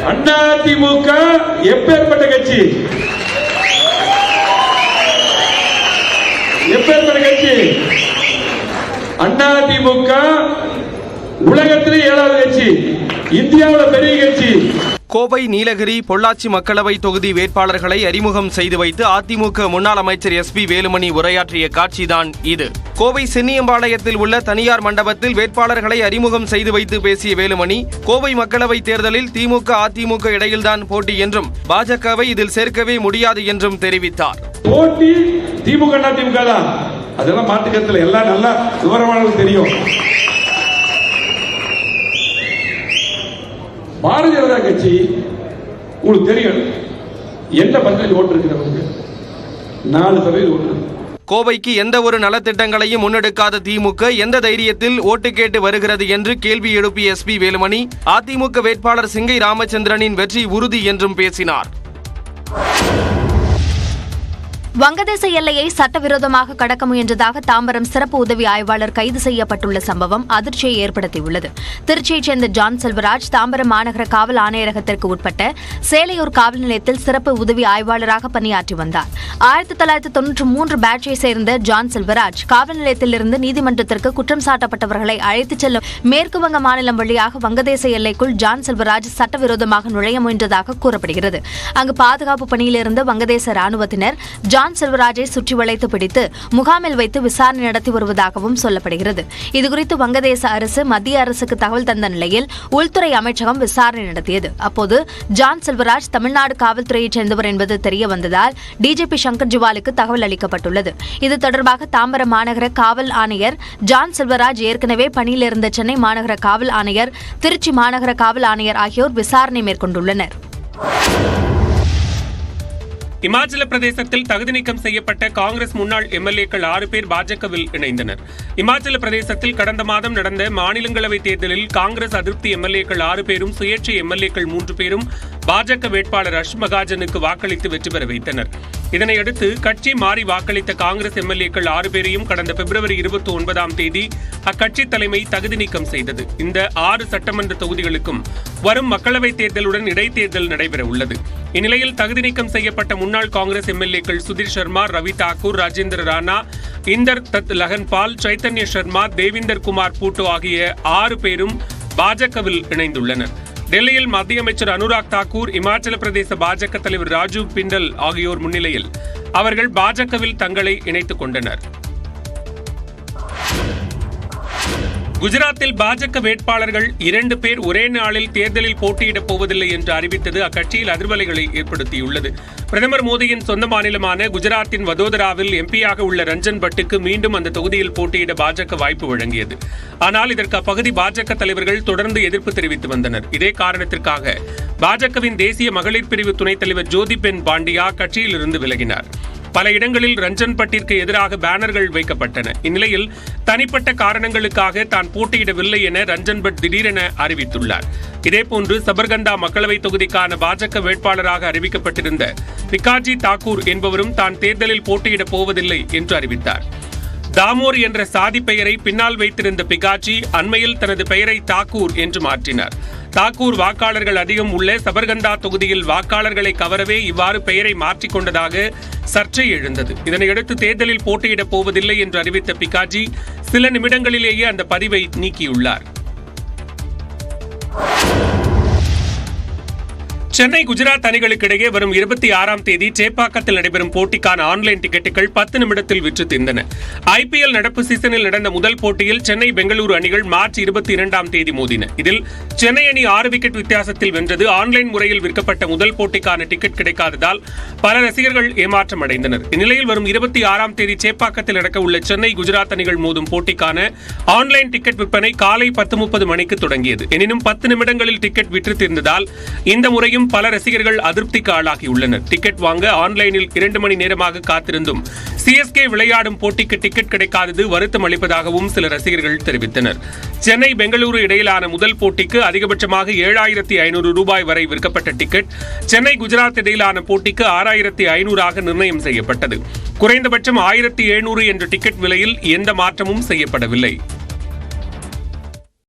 அதிமுக எப்பேற்பட்ட கட்சி? எப்பேற்பட்ட கட்சி? அதிமுக உலகத்திலே 7வது கட்சி, இந்தியாவில் பெரிய கட்சி. கோவை, நீலகிரி, பொள்ளாச்சி மக்களவை தொகுதி வேட்பாளர்களை அறிமுகம் செய்து வைத்து அதிமுக முன்னாள் அமைச்சர் SP வேலுமணி உரையாற்றிய காட்சிதான் இது. கோவை சென்னியம்பாளையத்தில் உள்ள தனியார் மண்டபத்தில் வேட்பாளர்களை அறிமுகம் செய்து வைத்து பேசிய வேலுமணி, கோவை மக்களவை தேர்தலில் திமுக அதிமுக இடையில்தான் போட்டி என்றும் பாஜகவை இதில் சேர்க்கவே முடியாது என்றும் தெரிவித்தார். போட்டி திமுக அதிமுக தான், அதெல்லாம் மாற்றுக்கத்தில் எல்லாம் நல்லா விவரமாக தெரியும். பாரதிய ஜனதா கட்சி உங்களுக்கு தெரியும் என்ன பர்சன்டேஜ் ஓட்டு இருக்கிறவங்க, 4% ஓட்டு. கோவைக்கு எந்த ஒரு நலத்திட்டங்களையும் முன்னெடுக்காத திமுக எந்த தைரியத்தில் ஓட்டு கேட்டு வருகிறது என்று கேள்வி எழுப்பிய SP வேலுமணி, அதிமுக வேட்பாளர் சிங்கை ராமச்சந்திரனின் வெற்றி உறுதி என்றும் பேசினார். வங்கதேச எல்லையை சட்டவிரோதமாக கடக்க முயன்றதாக தாம்பரம் சிறப்பு உதவி ஆய்வாளர் கைது செய்யப்பட்டுள்ள சம்பவம் அதிர்ச்சியை ஏற்படுத்தியுள்ளது. திருச்சியைச் சேர்ந்த ஜான் செல்வராஜ் தாம்பரம் மாநகர காவல் ஆணையரகத்திற்கு உட்பட்ட சேலையூர் காவல் நிலையத்தில் சிறப்பு உதவி ஆய்வாளராக பணியாற்றி வந்தார். 1993 பேட்சை சேர்ந்த ஜான் செல்வராஜ் காவல் நிலையத்திலிருந்து நீதிமன்றத்திற்கு குற்றம் சாட்டப்பட்டவர்களை அழைத்துச் செல்லும் மேற்குவங்க மாநிலம் வழியாக வங்கதேச எல்லைக்குள் ஜான் செல்வராஜ் சட்டவிரோதமாக நுழைய முயன்றதாக கூறப்படுகிறது. அங்கு பாதுகாப்பு பணியில் இருந்த வங்கதேச ராணுவத்தினர் ஜான் செல்வராஜை சுற்றி வளைத்து பிடித்து முகாமில் வைத்து விசாரணை நடத்தி வருவதாகவும் சொல்லப்படுகிறது. இதுகுறித்து வங்கதேச அரசு மத்திய அரசுக்கு தகவல் தந்த நிலையில் உள்துறை அமைச்சகம் விசாரணை நடத்தியது. அப்போது ஜான் செல்வராஜ் தமிழ்நாடு காவல்துறையைச் சேர்ந்தவர் என்பது தெரிய வந்ததால் டிஜிபி சங்கர் ஜிவாலுக்கு தகவல் அளிக்கப்பட்டுள்ளது. இது தொடர்பாக தாம்பரம் மாநகர காவல் ஆணையர் ஜான் செல்வராஜ் ஏற்கனவே பணியில் இருந்த சென்னை மாநகர காவல் ஆணையர், திருச்சி மாநகர காவல் ஆணையர் ஆகியோர் விசாரணை மேற்கொண்டுள்ளனர். இமாச்சல பிரதேசத்தில் தகுதி நீக்கம் செய்யப்பட்ட காங்கிரஸ் முன்னாள் எம்எல்ஏக்கள் 6 பேர் பாஜகவில் இணைந்தனர். இமாச்சல பிரதேசத்தில் கடந்த மாதம் நடந்த மாநிலங்களவை தேர்தலில் காங்கிரஸ் அதிருப்தி எம்எல்ஏக்கள் 6 பேரும் சுயேட்சை எம்எல்ஏக்கள் 3 பேரும் பாஜக வேட்பாளர் ஹர்ஷ் மகாஜனுக்கு வாக்களித்து வெற்றி பெற வைத்தனர். இதனையடுத்து கட்சி மாறி வாக்களித்த காங்கிரஸ் எம்எல்ஏக்கள் 6 பேரையும் கடந்த பிப்ரவரி 29ஆம் தேதி அக்கட்சி தலைமை தகுதி நீக்கம் செய்தது. இந்த 6 சட்டமன்ற தொகுதிகளுக்கும் வரும் மக்களவைத் தேர்தலுடன் இடைத்தேர்தல் நடைபெற உள்ளது. இந்நிலையில் தகுதி நீக்கம் செய்யப்பட்ட முன்னாள் காங்கிரஸ் எம்எல்ஏக்கள் சுதீர் சர்மா, ரவி தாக்கூர், ராஜேந்திர ராணா, இந்தர் தத் லகன்பால், சைத்தன்ய சர்மா, தேவிந்தர் குமார் பூட்டோ ஆகிய 6 பேரும் பாஜகவில் இணைந்துள்ளனர். டெல்லியில் மத்திய அமைச்சர் அனுராக் தாக்கூர், இமாச்சல பிரதேச பாஜக தலைவர் ராஜீவ் பிண்டல் ஆகியோர் முன்னிலையில் அவர்கள் பாஜகவில் தங்களை இணைத்துக் கொண்டனர். குஜராத்தில் பாஜக வேட்பாளர்கள் 2 பேர் ஒரே நாளில் தேர்தலில் போட்டியிடப் போவதில்லை என்று அறிவித்தது அக்கட்சியில் அதிர்வலைகளை ஏற்படுத்தியுள்ளது. பிரதமர் மோடியின் சொந்த மாநிலமான குஜராத்தின் வதோதராவில் எம்பியாக உள்ள ரஞ்சன் பட்டுக்கு மீண்டும் அந்த தொகுதியில் போட்டியிட பாஜக வாய்ப்பு வழங்கியது. ஆனால் இதற்கு அப்பகுதி பாஜக தலைவர்கள் தொடர்ந்து எதிர்ப்பு தெரிவித்து வந்தனர். இதே காரணத்திற்காக பாஜகவின் தேசிய மகளிர் பிரிவு துணைத் தலைவர் ஜோதிபென் பாண்டியா கட்சியிலிருந்து விலகினார். பல இடங்களில் ரஞ்சன் பட்டிற்கு எதிராக பேனர்கள் வைக்கப்பட்டன. இந்நிலையில் தனிப்பட்ட காரணங்களுக்காக தான் போட்டியிடவில்லை என ரஞ்சன் பட் திடீரென அறிவித்துள்ளார். இதேபோன்று சபர்கந்தா மக்களவை தொகுதிக்கான பாஜக வேட்பாளராக அறிவிக்கப்பட்டிருந்த பிகாஜி தாக்கூர் என்பவரும் தான் தேர்தலில் போட்டியிடப் போவதில்லை என்று அறிவித்தார். தாமோர் என்ற சாதி பெயரை பின்னால் வைத்திருந்த பிகாஜி அண்மையில் தனது பெயரை தாக்கூர் என்று மாற்றினார். தாக்கூர் வாக்காளர்கள் அதிகம் உள்ள சபர்கந்தா தொகுதியில் வாக்காளர்களை கவரவே இவ்வாறு பெயரை மாற்றிக் கொண்டதாக சர்ச்சை எழுந்தது. இதனையடுத்து தேர்தலில் போட்டியிடப் போவதில்லை என்று அறிவித்த பிகாஜி சில நிமிடங்களிலேயே அந்த பதிவை நீக்கியுள்ளார். சென்னை குஜராத் அணிகளுக்கு இடையே வரும் 26ஆம் தேதி சேப்பாக்கத்தில் நடைபெறும் போட்டிக்கான ஆன்லைன் டிக்கெட்டுகள் 10 நிமிடத்தில் விற்று தீர்ந்தன. IPL நடப்பு சீசனில் நடந்த முதல் போட்டியில் சென்னை பெங்களூரு அணிகள் மார்ச் 22ஆம் தேதி மோதின. இதில் சென்னை அணி 6 விக்கெட் வித்தியாசத்தில் வென்றது. ஆன்லைன் முறையில் விற்கப்பட்ட முதல் போட்டிக்கான டிக்கெட் கிடைக்காததால் பல ரசிகர்கள் ஏமாற்றம் அடைந்தனர். இந்நிலையில் வரும் 26ஆம் தேதி சேப்பாக்கத்தில் நடக்க உள்ள சென்னை குஜராத் அணிகள் மோதும் போட்டிக்கான ஆன்லைன் டிக்கெட் விற்பனை காலை 10:30 மணிக்கு தொடங்கியது. எனினும் 10 நிமிடங்களில் டிக்கெட் விற்று தீர்ந்ததால் இந்த முறையும் பல ரசிகர்கள் அதிருப்திக்கு ஆளாகியுள்ளனர். டிக்கெட் வாங்க ஆன்லைனில் 2 மணி நேரமாக காத்திருந்தும் CSK விளையாடும் போட்டிக்கு டிக்கெட் கிடைக்காதது வருத்தம் அளிப்பதாகவும் சில ரசிகர்கள் தெரிவித்தனர். சென்னை பெங்களூரு இடையிலான முதல் போட்டிக்கு அதிகபட்சமாக 7,500 ரூபாய் வரை விற்கப்பட்ட டிக்கெட் சென்னை குஜராத் இடையிலான போட்டிக்கு 6,500 நிர்ணயம் செய்யப்பட்டது. குறைந்தபட்சம் 1,700 என்ற டிக்கெட் விலையில் எந்த மாற்றமும் செய்யப்படவில்லை.